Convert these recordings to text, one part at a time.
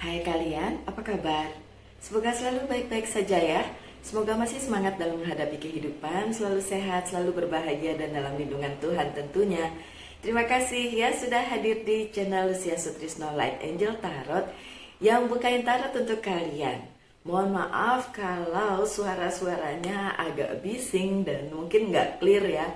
Hai kalian, apa kabar? Semoga selalu baik-baik saja ya. Semoga masih semangat dalam menghadapi kehidupan, selalu sehat, selalu berbahagia dan dalam lindungan Tuhan tentunya. Terima kasih ya sudah hadir di channel Lucia Sutrisno Light Angel Tarot yang bukain tarot untuk kalian. Mohon maaf kalau suara-suaranya agak bising dan mungkin nggak clear ya,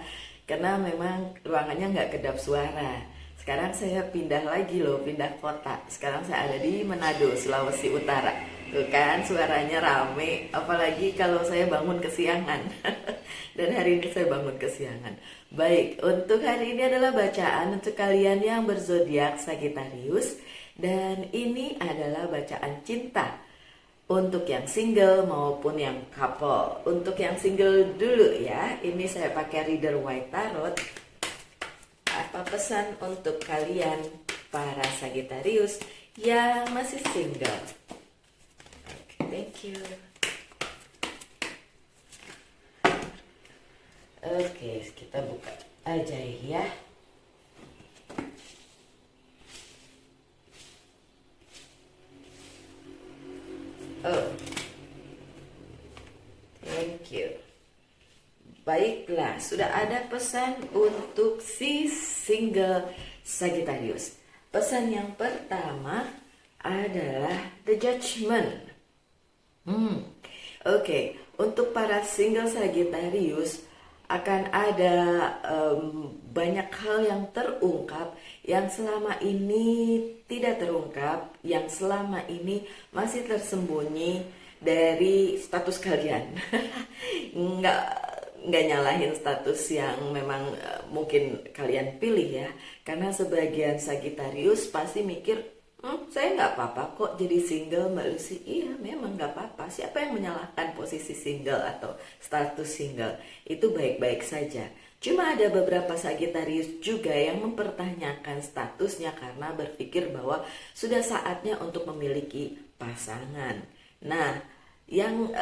karena memang ruangannya nggak kedap suara. Sekarang saya pindah lagi loh, pindah kota. Sekarang saya ada di Manado, Sulawesi Utara. Tuh kan suaranya rame, apalagi kalau saya bangun kesiangan. Dan hari ini saya bangun kesiangan. Baik, untuk hari ini adalah bacaan untuk kalian yang berzodiak Sagittarius. Dan ini adalah bacaan cinta untuk yang single maupun yang couple. Untuk yang single dulu ya, ini saya pakai Reader White Tarot. Apa pesan untuk kalian para Sagittarius yang masih single? Oke, thank you. Oke, kita buka aja ya. Oh, thank you. Baiklah, sudah ada pesan untuk si single Sagittarius. Pesan yang pertama adalah The Judgment. Oke, untuk para single Sagittarius akan ada banyak hal yang terungkap yang selama ini tidak terungkap, yang selama ini masih tersembunyi dari status kalian. Nggak nyalahin status yang memang mungkin kalian pilih ya, karena sebagian Sagittarius pasti mikir saya nggak apa-apa kok jadi single Mbak Lucy. Iya memang nggak apa-apa, siapa yang menyalahkan posisi single atau status single, itu baik-baik saja. Cuma ada beberapa Sagittarius juga yang mempertanyakan statusnya karena berpikir bahwa sudah saatnya untuk memiliki pasangan. Nah, yang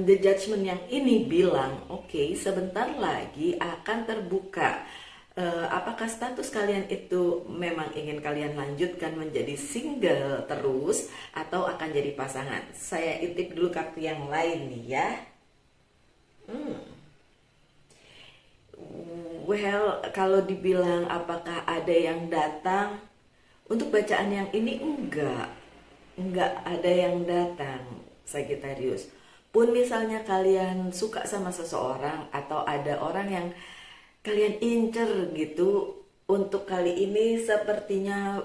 The Judgment yang ini bilang, oke, sebentar lagi akan terbuka apakah status kalian itu memang ingin kalian lanjutkan menjadi single terus atau akan jadi pasangan. Saya intip dulu kartu yang lain nih ya. Well, kalau dibilang apakah ada yang datang, untuk bacaan yang ini enggak ada yang datang Sagittarius. Pun misalnya kalian suka sama seseorang atau ada orang yang kalian incer gitu, untuk kali ini sepertinya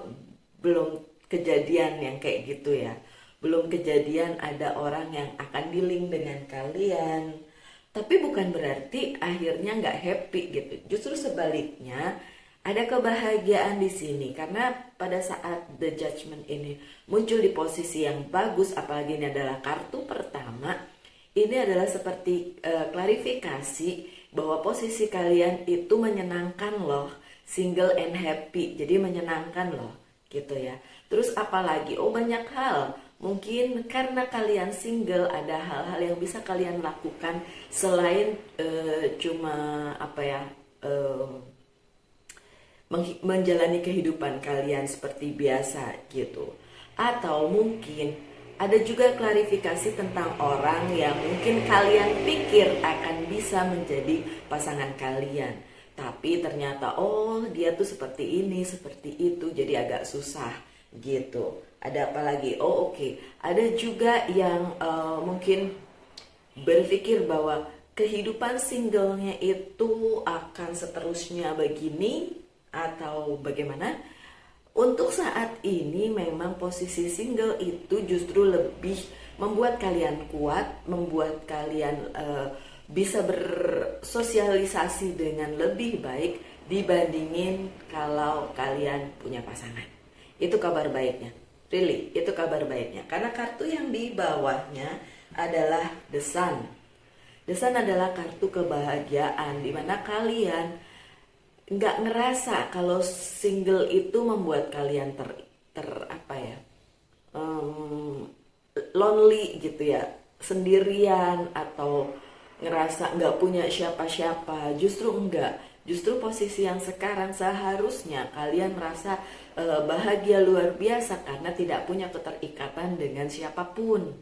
belum kejadian yang kayak gitu ya. Belum kejadian ada orang yang akan di-link dengan kalian. Tapi bukan berarti akhirnya nggak happy gitu. Justru sebaliknya, ada kebahagiaan di sini karena pada saat The Judgment ini muncul di posisi yang bagus, apalagi ini adalah kartu pertama, ini adalah seperti klarifikasi bahwa posisi kalian itu menyenangkan loh, single and happy, jadi menyenangkan loh gitu ya. Terus apalagi, banyak hal, mungkin karena kalian single ada hal-hal yang bisa kalian lakukan selain cuma apa ya, menjalani kehidupan kalian seperti biasa gitu. Atau mungkin ada juga klarifikasi tentang orang yang mungkin kalian pikir akan bisa menjadi pasangan kalian, tapi ternyata dia tuh seperti ini, seperti itu, jadi agak susah gitu. Ada apa lagi? Oke. Ada juga yang mungkin berpikir bahwa kehidupan singlenya itu akan seterusnya begini atau bagaimana. Untuk saat ini memang posisi single itu justru lebih membuat kalian kuat, membuat kalian bisa bersosialisasi dengan lebih baik dibandingin kalau kalian punya pasangan. Itu kabar baiknya, really, itu kabar baiknya. Karena kartu yang di bawahnya adalah The Sun. The Sun adalah kartu kebahagiaan, dimana kalian nggak ngerasa kalau single itu membuat kalian lonely gitu ya, sendirian atau ngerasa nggak punya siapa-siapa. Justru enggak, Justru posisi yang sekarang seharusnya kalian merasa bahagia luar biasa karena tidak punya keterikatan dengan siapapun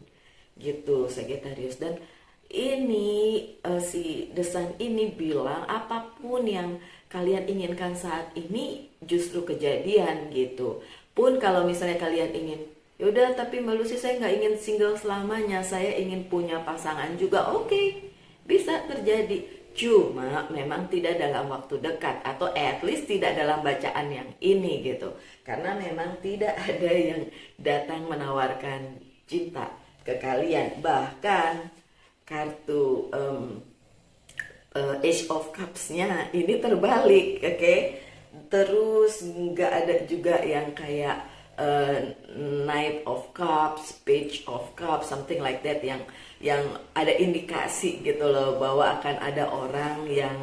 gitu Sagittarius. Dan ini si The Sun ini bilang apapun yang kalian inginkan saat ini justru kejadian gitu. Pun kalau misalnya kalian ingin, yaudah tapi Mbak Lucy saya nggak ingin single selamanya, saya ingin punya pasangan juga, oke, bisa terjadi. Cuma memang tidak dalam waktu dekat, atau at least tidak dalam bacaan yang ini gitu. Karena memang tidak ada yang datang menawarkan cinta ke kalian. Bahkan kartu Ace of Cups-nya ini terbalik, oke? Terus nggak ada juga yang kayak Knight of Cups, Page of Cups, something like that yang ada indikasi gitu loh bahwa akan ada orang yang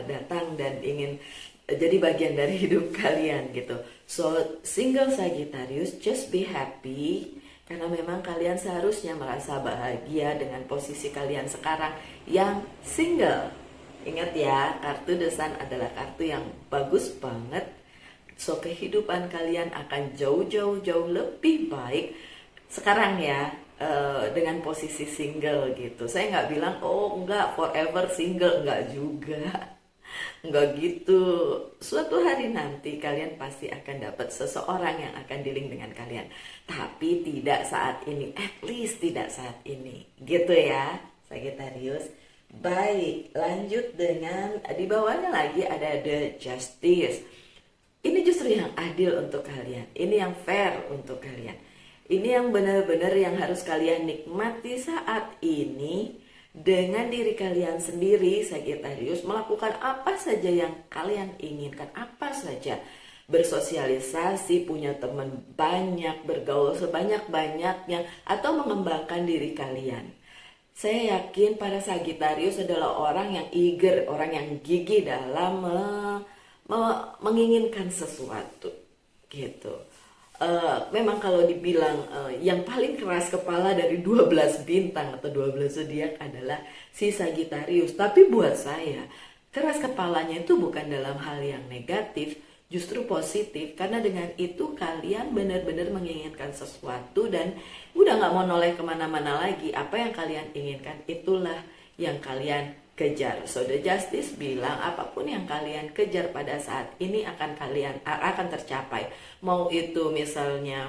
datang dan ingin jadi bagian dari hidup kalian gitu. So single Sagittarius, just be happy karena memang kalian seharusnya merasa bahagia dengan posisi kalian sekarang yang single. Ingat ya, kartu The Sun adalah kartu yang bagus banget. So kehidupan kalian akan jauh lebih baik sekarang ya, dengan posisi single gitu. Saya nggak bilang oh enggak forever single, enggak juga, enggak gitu. Suatu hari nanti kalian pasti akan dapat seseorang yang akan dealing dengan kalian, tapi tidak saat ini, at least tidak saat ini gitu ya Sagittarius. Baik, lanjut dengan di bawahnya lagi ada The Justice. Ini justru yang adil untuk kalian, ini yang fair untuk kalian, ini yang benar-benar yang harus kalian nikmati saat ini dengan diri kalian sendiri Sagittarius. Melakukan apa saja yang kalian inginkan, apa saja, bersosialisasi, punya teman banyak, bergaul sebanyak-banyaknya, atau mengembangkan diri kalian. Saya yakin para Sagittarius adalah orang yang eager, orang yang gigih dalam menginginkan sesuatu gitu. Memang kalau dibilang yang paling keras kepala dari 12 bintang atau 12 zodiak adalah si Sagittarius. Tapi buat saya keras kepalanya itu bukan dalam hal yang negatif, justru positif. Karena dengan itu kalian benar-benar menginginkan sesuatu dan udah gak mau noleh kemana-mana lagi. Apa yang kalian inginkan itulah yang kalian kejar. So The Justice bilang apapun yang kalian kejar pada saat ini akan tercapai. Mau itu misalnya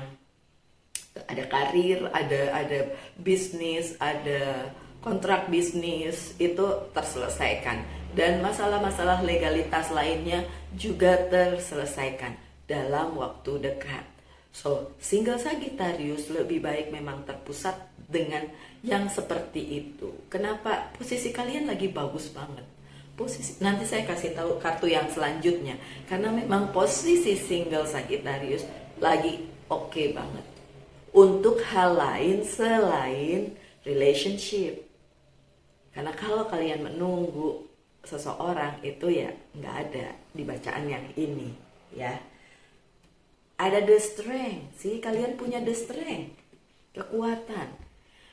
ada karir, ada bisnis, ada kontrak bisnis, itu terselesaikan, dan masalah-masalah legalitas lainnya juga terselesaikan dalam waktu dekat. So single Sagittarius lebih baik memang terpusat dengan yang seperti itu. Kenapa? Posisi kalian lagi bagus banget. Nanti saya kasih tahu kartu yang selanjutnya. Karena memang posisi single Sagittarius lagi oke banget untuk hal lain selain relationship. Karena kalau kalian menunggu seseorang itu ya nggak ada di bacaan yang ini ya. Ada the strength, sih kalian punya the strength,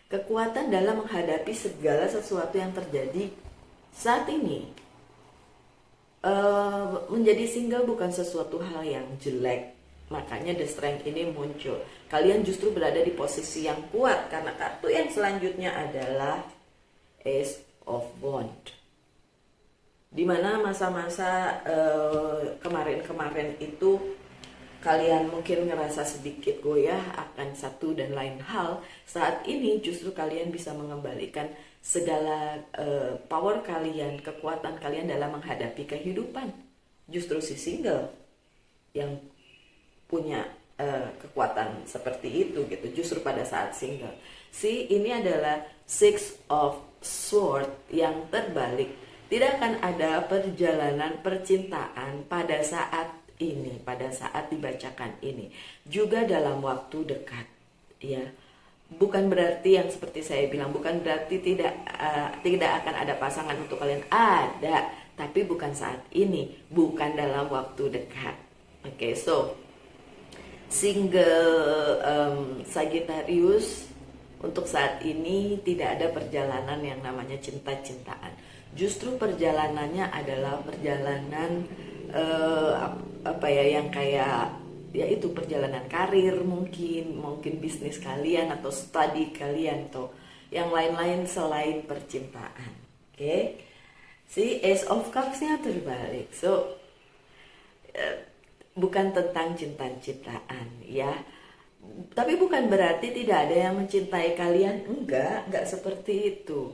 kekuatan dalam menghadapi segala sesuatu yang terjadi saat ini. Menjadi single bukan sesuatu hal yang jelek, makanya the strength ini muncul. Kalian justru berada di posisi yang kuat karena kartu yang selanjutnya adalah Ace of Wands. Dimana masa-masa kemarin-kemarin itu kalian mungkin ngerasa sedikit goyah akan satu dan lain hal. Saat ini justru kalian bisa mengembalikan segala power kalian, kekuatan kalian dalam menghadapi kehidupan. Justru si single yang punya kekuatan seperti itu gitu. Justru pada saat single. Ini adalah Six of Swords yang terbalik. Tidak akan ada perjalanan percintaan pada saat ini, pada saat dibacakan ini, juga dalam waktu dekat ya. Bukan berarti yang seperti saya bilang, bukan berarti tidak akan ada pasangan untuk kalian, ada, tapi bukan saat ini, bukan dalam waktu dekat. Oke, so single Sagittarius untuk saat ini tidak ada perjalanan yang namanya cinta-cintaan. Justru perjalanannya adalah perjalanan apa ya, yang kayak yaitu perjalanan karir, mungkin bisnis kalian atau studi kalian atau yang lain-lain selain percintaan. Oke. Si Ace of Cups-nya terbalik. So bukan tentang cinta-cintaan ya. Tapi bukan berarti tidak ada yang mencintai kalian, enggak seperti itu.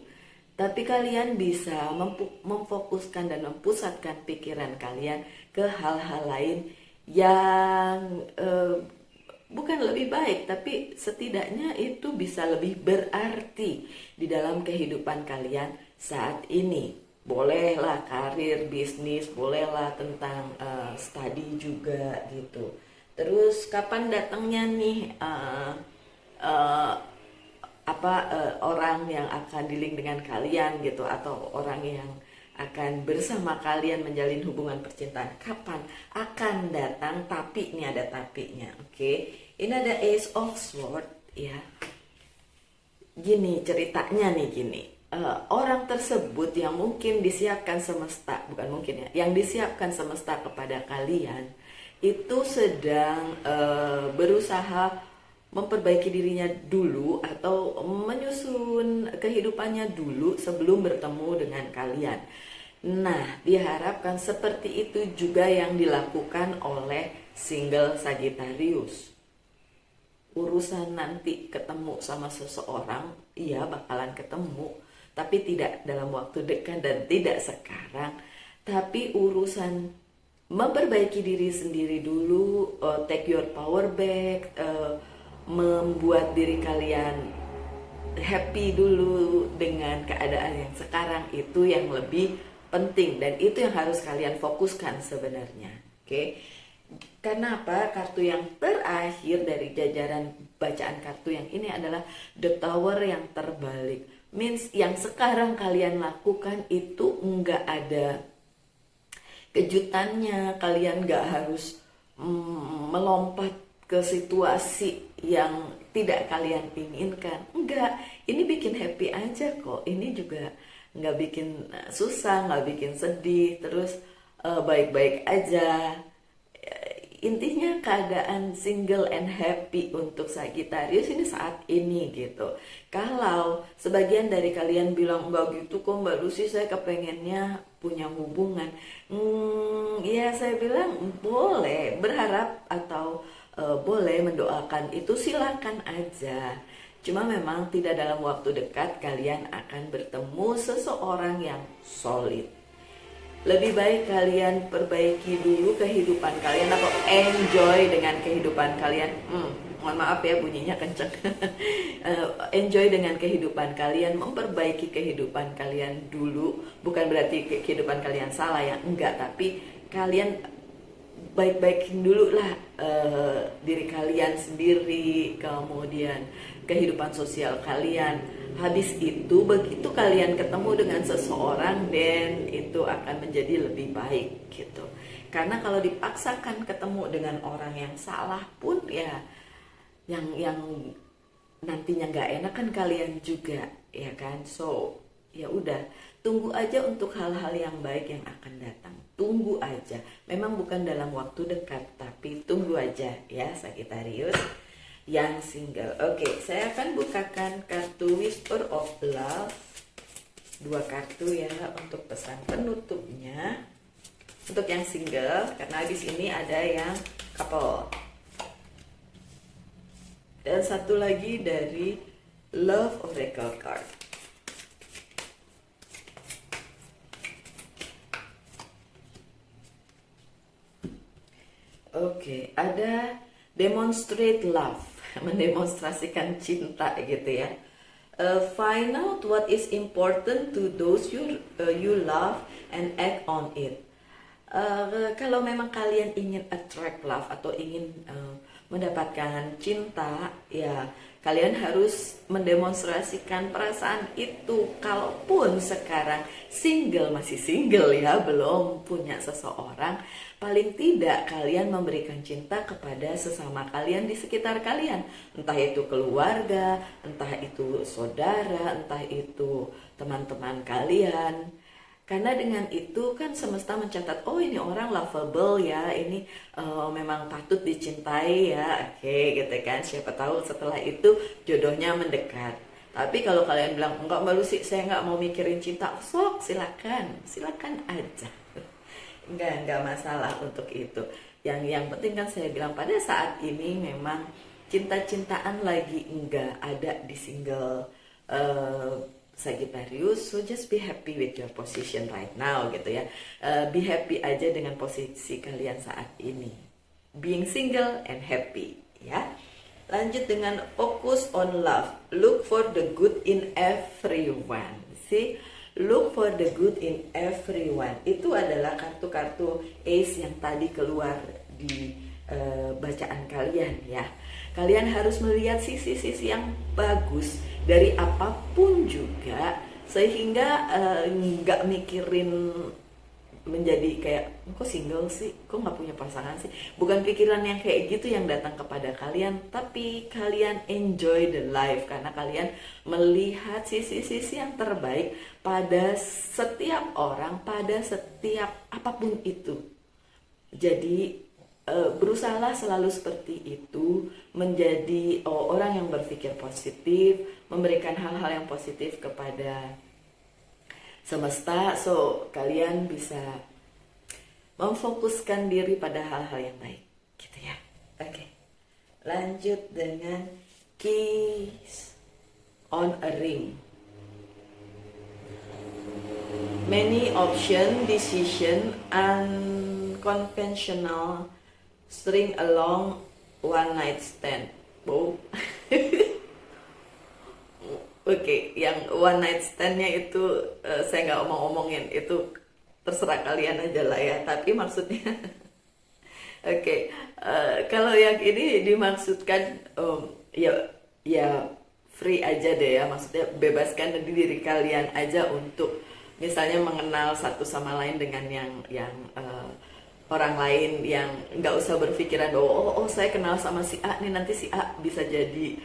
Tapi kalian bisa memfokuskan dan mempusatkan pikiran kalian ke hal-hal lain yang bukan lebih baik, tapi setidaknya itu bisa lebih berarti di dalam kehidupan kalian saat ini. Bolehlah karir, bisnis, bolehlah tentang studi juga gitu. Terus kapan datangnya nih orang yang akan dealing dengan kalian gitu, atau orang yang akan bersama kalian menjalin hubungan percintaan? Kapan akan datang? Tapi ini ada tapinya. Oke. Ini ada Ace of Swords ya. Gini ceritanya nih, gini. Orang tersebut yang mungkin disiapkan semesta, bukan mungkin ya, yang disiapkan semesta kepada kalian itu sedang berusaha memperbaiki dirinya dulu atau menyusun kehidupannya dulu sebelum bertemu dengan kalian. Nah, diharapkan seperti itu juga yang dilakukan oleh single Sagittarius. Urusan nanti ketemu sama seseorang, iya bakalan ketemu, tapi tidak dalam waktu dekat dan tidak sekarang. Tapi urusan memperbaiki diri sendiri dulu, take your power back, membuat diri kalian happy dulu dengan keadaan yang sekarang, itu yang lebih penting dan itu yang harus kalian fokuskan sebenarnya. Oke. Karena apa? Kartu yang terakhir dari jajaran bacaan kartu yang ini adalah The Tower yang terbalik. Means yang sekarang kalian lakukan itu enggak ada kejutannya, kalian enggak harus melompat ke situasi yang tidak kalian inginkan. Enggak, ini bikin happy aja kok. Ini juga enggak bikin susah, enggak bikin sedih, terus baik-baik aja. Intinya keadaan single and happy untuk Sagittarius ini saat ini gitu. Kalau sebagian dari kalian bilang enggak gitu kok Mbak Lucy, saya kepengennya punya hubungan, ya saya bilang boleh berharap atau boleh mendoakan itu, silakan aja. Cuma memang tidak dalam waktu dekat kalian akan bertemu seseorang yang solid. Lebih baik kalian perbaiki dulu kehidupan kalian atau enjoy dengan kehidupan kalian. Mohon maaf ya bunyinya kenceng. Enjoy dengan kehidupan kalian, memperbaiki kehidupan kalian dulu. Bukan berarti kehidupan kalian salah ya, enggak. Tapi kalian baik-baikin dulu lah diri kalian sendiri, kemudian kehidupan sosial kalian. Habis itu begitu kalian ketemu dengan seseorang, dan itu akan menjadi lebih baik gitu. Karena kalau dipaksakan ketemu dengan orang yang salah pun ya yang nantinya nggak enak kan kalian juga, ya kan. So ya udah, tunggu aja untuk hal-hal yang baik yang akan datang. Tunggu aja. Memang bukan dalam waktu dekat, tapi tunggu aja ya Sagittarius yang single. Oke, saya akan bukakan kartu Whisper of Love, 2 kartu ya untuk pesan penutupnya untuk yang single, karena habis ini ada yang couple. Dan satu lagi dari Love Oracle card. Oke, ada demonstrate love, mendemonstrasikan cinta gitu ya. Find out what is important to those you love and act on it. Kalau memang kalian ingin attract love atau ingin mendapatkan cinta, ya kalian harus mendemonstrasikan perasaan itu. Kalaupun sekarang single, masih single ya, belum punya seseorang, paling tidak kalian memberikan cinta kepada sesama kalian di sekitar kalian. Entah itu keluarga, entah itu saudara, entah itu teman-teman kalian. Karena dengan itu kan semesta mencatat, oh ini orang lovable ya, ini memang patut dicintai ya, oke gitu kan. Siapa tahu setelah itu jodohnya mendekat. Tapi kalau kalian bilang, enggak Mbak Lucy, saya nggak mau mikirin cinta, sok silakan aja. Enggak masalah untuk itu. Yang penting kan saya bilang pada saat ini memang cinta-cintaan lagi enggak ada di single Sagittarius, so just be happy with your position right now gitu ya. Be happy aja dengan posisi kalian saat ini. Being single and happy ya. Lanjut dengan focus on love. Look for the good in everyone. See, look for the good in everyone. Itu adalah kartu-kartu ace yang tadi keluar di bacaan kalian ya. Kalian harus melihat sisi-sisi yang bagus dari apapun juga, sehingga nggak mikirin menjadi kayak kok single sih, kok nggak punya pasangan sih. Bukan pikiran yang kayak gitu yang datang kepada kalian, tapi kalian enjoy the life karena kalian melihat sisi-sisi yang terbaik pada setiap orang, pada setiap apapun itu. Jadi berusahalah selalu seperti itu, menjadi orang yang berpikir positif, memberikan hal-hal yang positif kepada semesta, so kalian bisa memfokuskan diri pada hal-hal yang baik gitu ya. Oke. Lanjut dengan keys on a ring. Many option, decision, unconventional, string along, one night stand. Wow. Oke, yang one night stand-nya itu saya nggak omongin, itu terserah kalian aja lah ya. Tapi maksudnya, oke, kalau yang ini dimaksudkan ya free aja deh ya. Maksudnya bebaskan diri kalian aja untuk misalnya mengenal satu sama lain dengan yang orang lain, yang nggak usah berpikiran bahwa oh saya kenal sama si A nih, nanti si A bisa jadi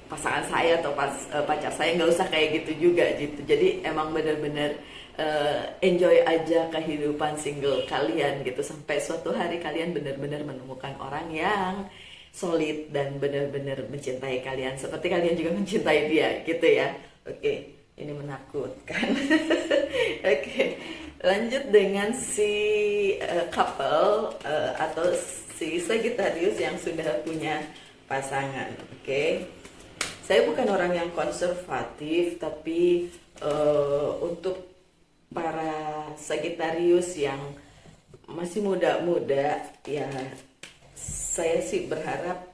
pasangan saya atau pacar saya. Nggak usah kayak gitu juga gitu. Jadi emang bener-bener enjoy aja kehidupan single kalian gitu, sampai suatu hari kalian bener-bener menemukan orang yang solid dan bener-bener mencintai kalian seperti kalian juga mencintai dia gitu ya. Oke, ini menakutkan. Oke, lanjut dengan si couple atau si Sagittarius yang sudah punya pasangan. Oke, saya bukan orang yang konservatif, tapi untuk para Sagittarius yang masih muda-muda ya, saya sih berharap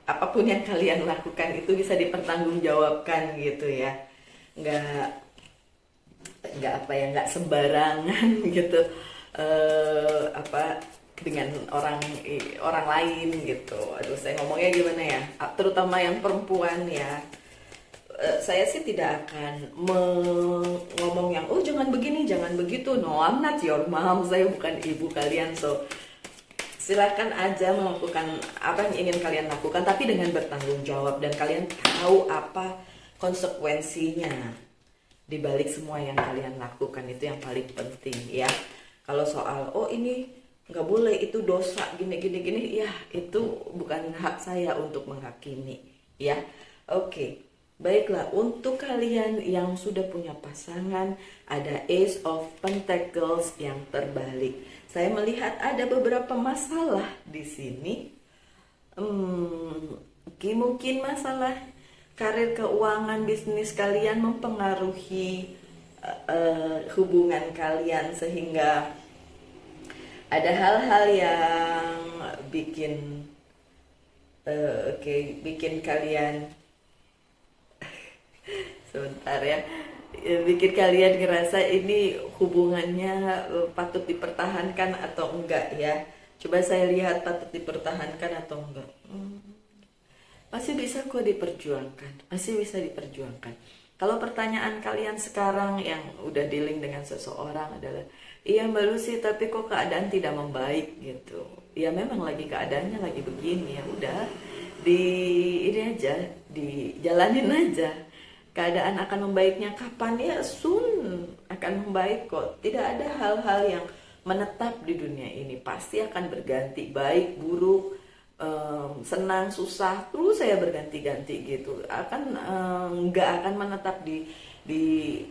apapun yang kalian lakukan itu bisa dipertanggungjawabkan gitu ya. Nggak sembarangan gitu dengan orang lain gitu. Aduh, saya ngomongnya gimana ya, terutama yang perempuan ya. Saya sih tidak akan ngomong yang jangan begini jangan begitu. No, I'm not your mom, saya bukan ibu kalian. So silakan aja melakukan apa yang ingin kalian lakukan, tapi dengan bertanggung jawab dan kalian tahu apa konsekuensinya di balik semua yang kalian lakukan. Itu yang paling penting ya. Kalau soal ini nggak boleh, itu dosa, gini ya, itu bukan hak saya untuk menghakimi ya. Oke, baiklah, untuk kalian yang sudah punya pasangan, ada Ace of Pentacles yang terbalik. Saya melihat ada beberapa masalah di sini. Mungkin masalah karir, keuangan, bisnis kalian mempengaruhi hubungan kalian, sehingga ada hal-hal yang bikin kalian sebentar ya, bikin kalian ngerasa ini hubungannya patut dipertahankan atau enggak ya. Coba saya lihat patut dipertahankan atau enggak. Masih bisa kok diperjuangkan, masih bisa diperjuangkan. Kalau pertanyaan kalian sekarang yang udah dealing dengan seseorang adalah, iya Mbak Lucy, tapi kok keadaan tidak membaik gitu. Ya memang lagi keadaannya lagi begini, ya udah di ini aja, dijalanin aja. Keadaan akan membaiknya kapan, ya soon akan membaik kok. Tidak ada hal-hal yang menetap di dunia ini, pasti akan berganti, baik buruk, senang susah, terus saya berganti-ganti gitu, akan nggak akan menetap di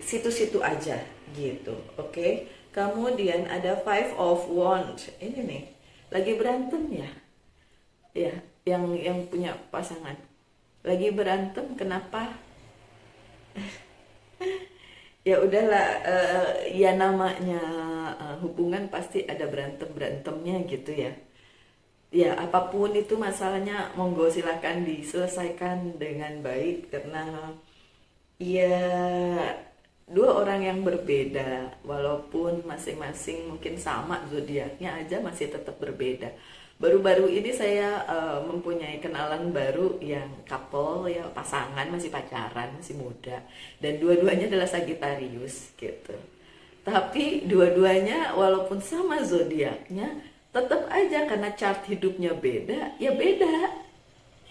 situ-situ aja gitu. Oke. Kemudian ada Five of Wands ini nih, lagi berantem ya, ya, yang punya pasangan lagi berantem. Kenapa? Ya udahlah, ya namanya hubungan pasti ada berantem berantemnya gitu ya. Ya apapun itu masalahnya, monggo silakan diselesaikan dengan baik, karena ya dua orang yang berbeda, walaupun masing-masing mungkin sama zodiaknya aja masih tetap berbeda. Baru-baru ini saya mempunyai kenalan baru yang couple, ya pasangan, masih pacaran, masih muda, dan dua-duanya adalah Sagittarius gitu. Tapi dua-duanya walaupun sama zodiaknya, tetap aja karena chart hidupnya beda, ya beda.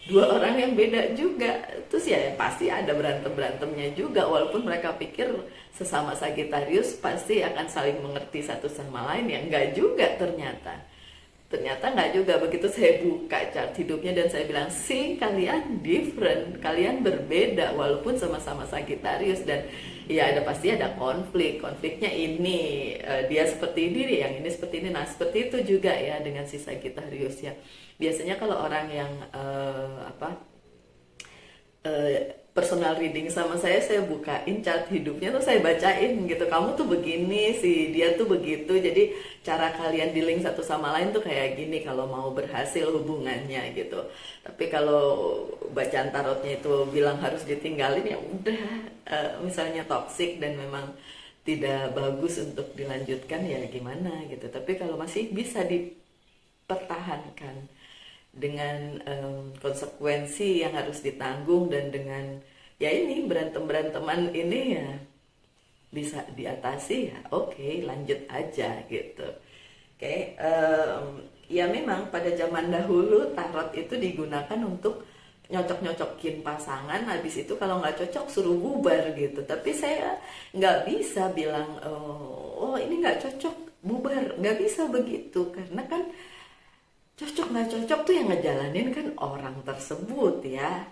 Dua orang yang beda juga. Terus ya pasti ada berantem-berantemnya juga, walaupun mereka pikir sesama Sagittarius pasti akan saling mengerti satu sama lain, ya enggak juga ternyata. Ternyata nggak juga. Begitu saya buka chart hidupnya dan saya bilang, sih kalian different, kalian berbeda walaupun sama-sama Sagittarius. Dan ya pasti ada konfliknya ini, dia seperti ini, yang ini seperti ini. Nah seperti itu juga ya dengan si Sagittarius ya. Biasanya kalau orang yang personal reading sama saya bukain chart hidupnya tuh, saya bacain gitu, kamu tuh begini, si dia tuh begitu, jadi cara kalian dealing satu sama lain tuh kayak gini kalau mau berhasil hubungannya gitu. Tapi kalau bacaan tarotnya itu bilang harus ditinggalin, ya udah, misalnya toxic dan memang tidak bagus untuk dilanjutkan, ya gimana gitu. Tapi kalau masih bisa dipertahankan dengan konsekuensi yang harus ditanggung, dan dengan ya ini berantem-beranteman ini ya bisa diatasi, ya oke, lanjut aja gitu. Oke. Ya memang pada zaman dahulu tarot itu digunakan untuk nyocok-nyocokin pasangan, habis itu kalau nggak cocok suruh bubar gitu. Tapi saya nggak bisa bilang, oh ini nggak cocok, bubar, nggak bisa begitu, karena kan cocok nggak cocok tuh yang ngejalanin kan orang tersebut ya.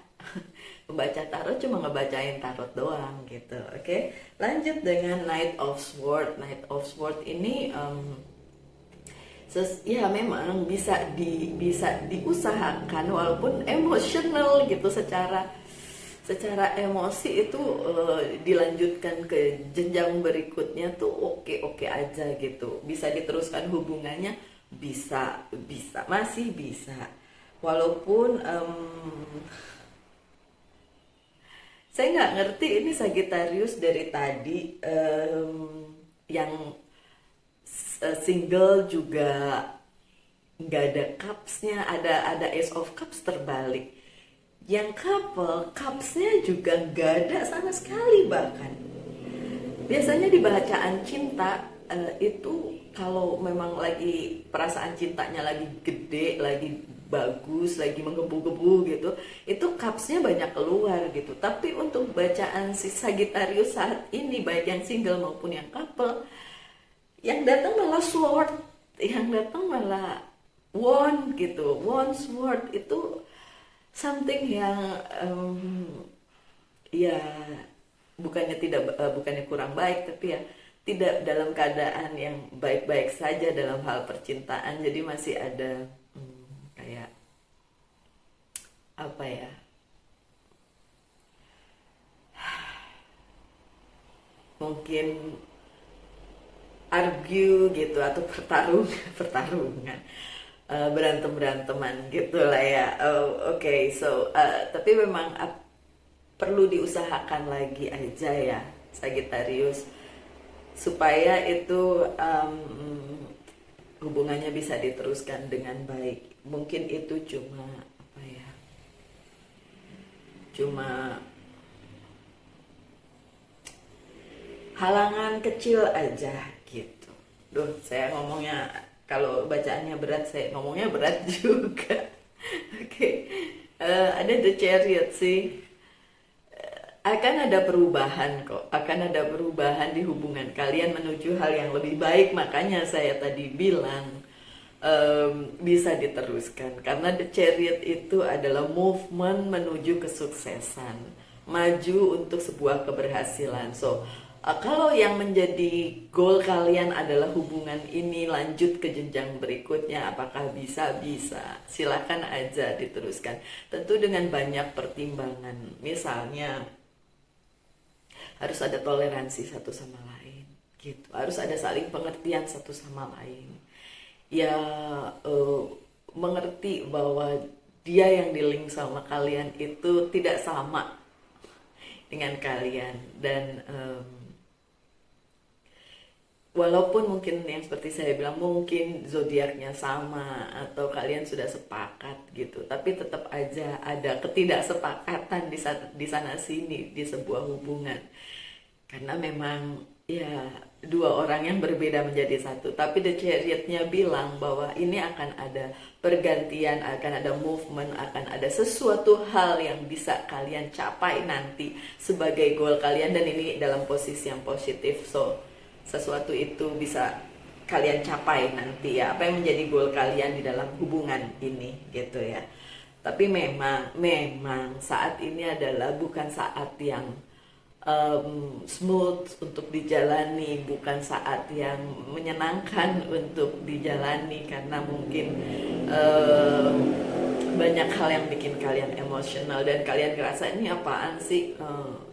Pembaca tarot cuma ngebacain tarot doang gitu. Oke, lanjut dengan Knight of Swords. Knight of Swords ini ya memang bisa diusahakan walaupun emosional gitu, secara emosi itu dilanjutkan ke jenjang berikutnya tuh oke aja gitu, bisa diteruskan hubungannya, bisa masih bisa, walaupun saya nggak ngerti ini Sagittarius dari tadi, yang single juga nggak ada cupsnya, ada Ace of Cups terbalik. Yang couple cupsnya juga nggak ada sama sekali. Bahkan biasanya di bacaan cinta itu kalau memang lagi perasaan cintanya lagi gede, lagi bagus, lagi menggebu-gebu gitu, itu cupsnya banyak keluar gitu. Tapi untuk bacaan si Sagittarius saat ini, baik yang single maupun yang couple, yang datang malah sword, yang datang malah wand gitu. Wand, sword itu something yang ya bukannya kurang baik, tapi ya tidak dalam keadaan yang baik-baik saja dalam hal percintaan. Jadi masih ada kayak apa ya, mungkin argue gitu, atau pertarungan, berantem-beranteman gitu lah ya. Oke, so tapi memang perlu diusahakan lagi aja ya Sagittarius, supaya itu hubungannya bisa diteruskan dengan baik. Mungkin itu cuma apa ya, cuma halangan kecil aja gitu. Duh, saya ngomongnya kalau bacaannya berat, saya ngomongnya berat juga. Oke, ada The Chariot sih. Akan ada perubahan kok, akan ada perubahan di hubungan kalian menuju hal yang lebih baik. Makanya saya tadi bilang bisa diteruskan, karena The Chariot itu adalah movement menuju kesuksesan, maju untuk sebuah keberhasilan. So kalau yang menjadi goal kalian adalah hubungan ini lanjut ke jenjang berikutnya, apakah bisa? Bisa, silakan aja diteruskan, tentu dengan banyak pertimbangan. Misalnya harus ada toleransi satu sama lain gitu, harus ada saling pengertian satu sama lain ya, mengerti bahwa dia yang di link sama kalian itu tidak sama dengan kalian. Dan walaupun mungkin yang seperti saya bilang, mungkin zodiaknya sama atau kalian sudah sepakat gitu, tapi tetap aja ada ketidaksepakatan di sana sini di sebuah hubungan, karena memang ya dua orang yang berbeda menjadi satu. Tapi The Chariot-nya bilang bahwa ini akan ada pergantian, akan ada movement, akan ada sesuatu hal yang bisa kalian capai nanti sebagai goal kalian, dan ini dalam posisi yang positif. So sesuatu itu bisa kalian capai nanti ya, apa yang menjadi goal kalian di dalam hubungan ini gitu ya. Tapi memang saat ini adalah bukan saat yang smooth untuk dijalani, bukan saat yang menyenangkan untuk dijalani, karena mungkin banyak hal yang bikin kalian emosional dan kalian ngerasa ini apaan sih,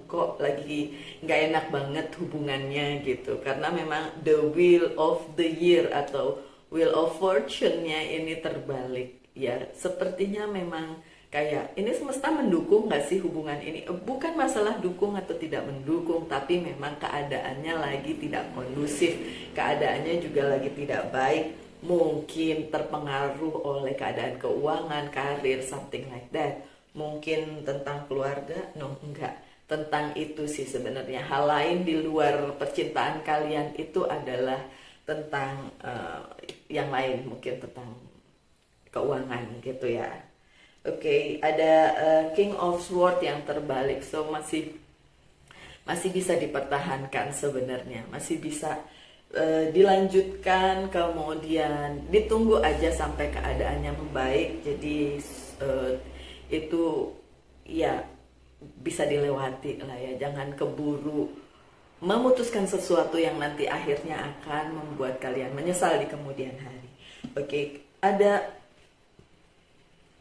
kok lagi nggak enak banget hubungannya gitu, karena memang the wheel of the year atau wheel of fortune-nya ini terbalik ya. Sepertinya memang kayak ini semesta mendukung gak sih hubungan ini? Bukan masalah dukung atau tidak mendukung, tapi memang keadaannya lagi tidak kondusif, keadaannya juga lagi tidak baik. Mungkin terpengaruh oleh keadaan keuangan, karir, something like that. Mungkin tentang keluarga, no, enggak. Tentang itu sih sebenarnya. Hal lain di luar percintaan kalian itu adalah tentang yang lain, mungkin tentang keuangan gitu ya. Oke, ada King of Swords yang terbalik, so masih bisa dipertahankan sebenarnya, masih bisa dilanjutkan, kemudian ditunggu aja sampai keadaannya membaik. Jadi itu ya bisa dilewati lah ya, jangan keburu memutuskan sesuatu yang nanti akhirnya akan membuat kalian menyesal di kemudian hari. Oke, ada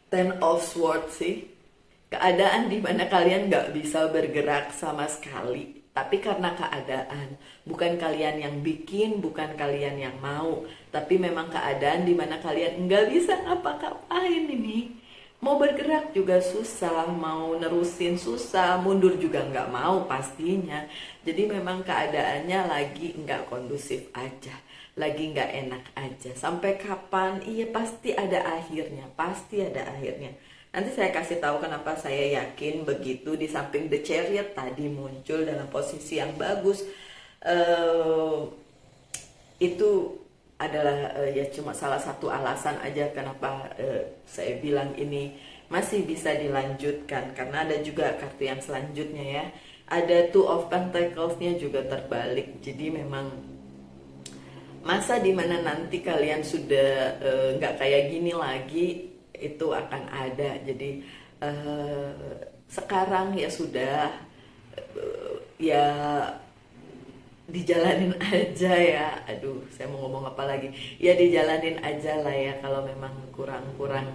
Ten of Swords sih, keadaan di mana kalian nggak bisa bergerak sama sekali, tapi karena keadaan, bukan kalian yang bikin, bukan kalian yang mau, tapi memang keadaan di mana kalian nggak bisa ngapa-ngapain ini. Mau bergerak juga susah, mau nerusin susah, mundur juga nggak mau pastinya. Jadi memang keadaannya lagi nggak kondusif aja, lagi nggak enak aja. Sampai kapan? Iya, pasti ada akhirnya, pasti ada akhirnya. Nanti saya kasih tahu kenapa saya yakin begitu. Di samping The Chariot tadi muncul dalam posisi yang bagus, itu adalah ya cuma salah satu alasan aja kenapa saya bilang ini masih bisa dilanjutkan. Karena ada juga kartu yang selanjutnya ya, ada Two of Pentacles-nya juga terbalik. Jadi memang masa dimana nanti kalian sudah nggak kayak gini lagi itu akan ada. Jadi sekarang ya sudah, ya dijalanin aja ya. Aduh, saya mau ngomong apa lagi? Ya dijalanin aja lah ya. Kalau memang kurang-kurang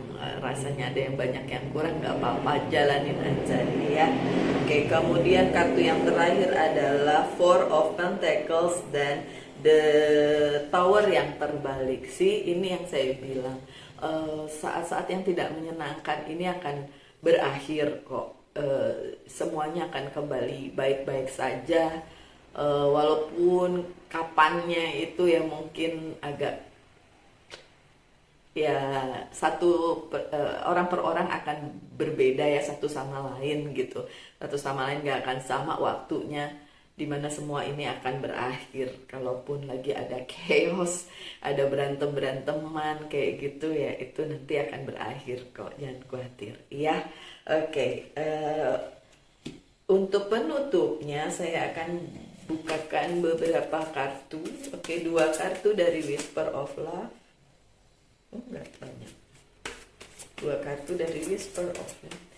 rasanya ada yang banyak yang kurang, nggak apa-apa, jalanin aja ya. Oke, kemudian kartu yang terakhir adalah Four of Pentacles dan The Tower yang terbalik sih. Ini yang saya bilang, saat-saat yang tidak menyenangkan ini akan berakhir kok. Semuanya akan kembali baik-baik saja, walaupun kapannya itu ya mungkin agak ya orang per orang akan berbeda ya, satu sama lain gitu. Satu sama lain gak akan sama waktunya dimana semua ini akan berakhir. Kalaupun lagi ada chaos, ada berantem-beranteman kayak gitu ya, itu nanti akan berakhir kok, jangan khawatir ya. Oke, untuk penutupnya saya akan bukakan beberapa kartu. Oke, 2 kartu dari Whisper of Love. Enggak banyak. 2 kartu dari Whisper of Love.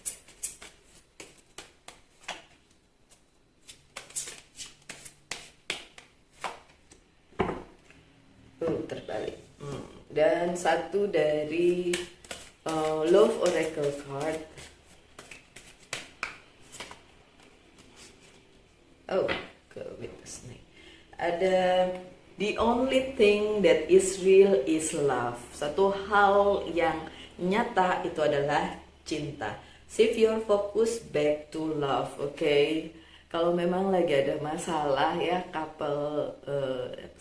Terbalik. Dan 1 dari Love Oracle card. Oh, go with the snake. Ada the only thing that is real is love. Satu hal yang nyata itu adalah cinta. Shift your focus back to love, okay? Kalau memang lagi ada masalah ya, couple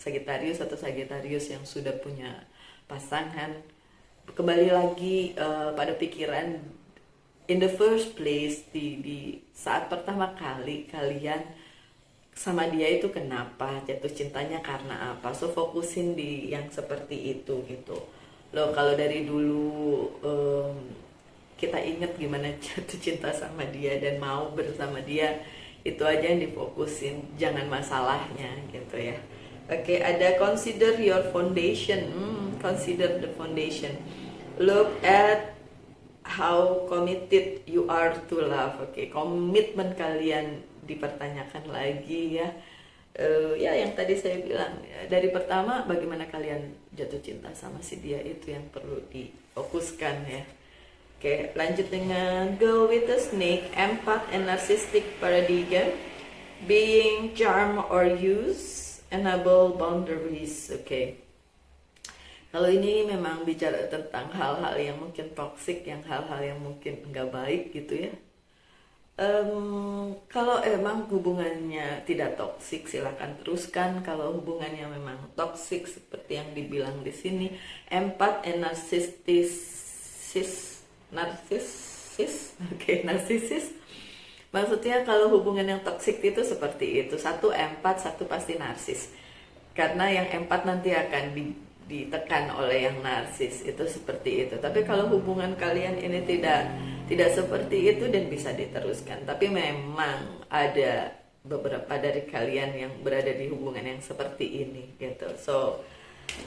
Sagittarius atau Sagittarius yang sudah punya pasangan, kembali lagi pada pikiran in the first place, di saat pertama kali kalian sama dia itu kenapa, jatuh cintanya karena apa. So fokusin di yang seperti itu gitu loh. Kalau dari dulu kita ingat gimana jatuh cinta sama dia dan mau bersama dia, itu aja yang difokusin, jangan masalahnya gitu ya. Oke, ada consider your foundation. Consider the foundation. Look at how committed you are to love. Oke, komitmen kalian dipertanyakan lagi ya. Ya yang tadi saya bilang ya, dari pertama bagaimana kalian jatuh cinta sama si dia, itu yang perlu difokuskan ya. Oke, lanjut dengan Go with the Snake, Empath and Narcissistic Paradigm, Being Charm or Use, Enable Boundaries. Oke, kalau ini memang bicara tentang hal-hal yang mungkin toxic, yang hal-hal yang mungkin nggak baik gitu ya. Kalau emang hubungannya tidak toksik, silahkan teruskan. Kalau hubungannya memang toksik seperti yang dibilang di sini, Empath and narsisis. Maksudnya kalau hubungan yang toksik itu seperti itu, 1 empath, 1 pasti narsis. Karena yang empath nanti akan ditekan oleh yang narsis, itu seperti itu. Tapi kalau hubungan kalian ini tidak seperti itu dan bisa diteruskan. Tapi memang ada beberapa dari kalian yang berada di hubungan yang seperti ini gitu. So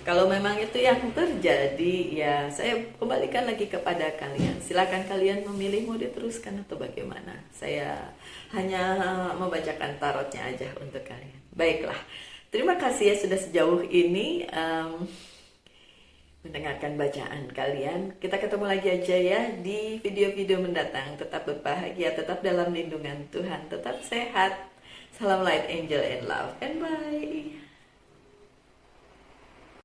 kalau memang itu yang terjadi, ya saya kembalikan lagi kepada kalian. Silakan kalian memilih mau diteruskan atau bagaimana. Saya hanya membacakan tarotnya aja untuk kalian. Baiklah, terima kasih ya sudah sejauh ini mendengarkan bacaan kalian. Kita ketemu lagi aja ya di video-video mendatang. Tetap berbahagia, tetap dalam lindungan Tuhan, tetap sehat. Salam light, angel, and love, and bye.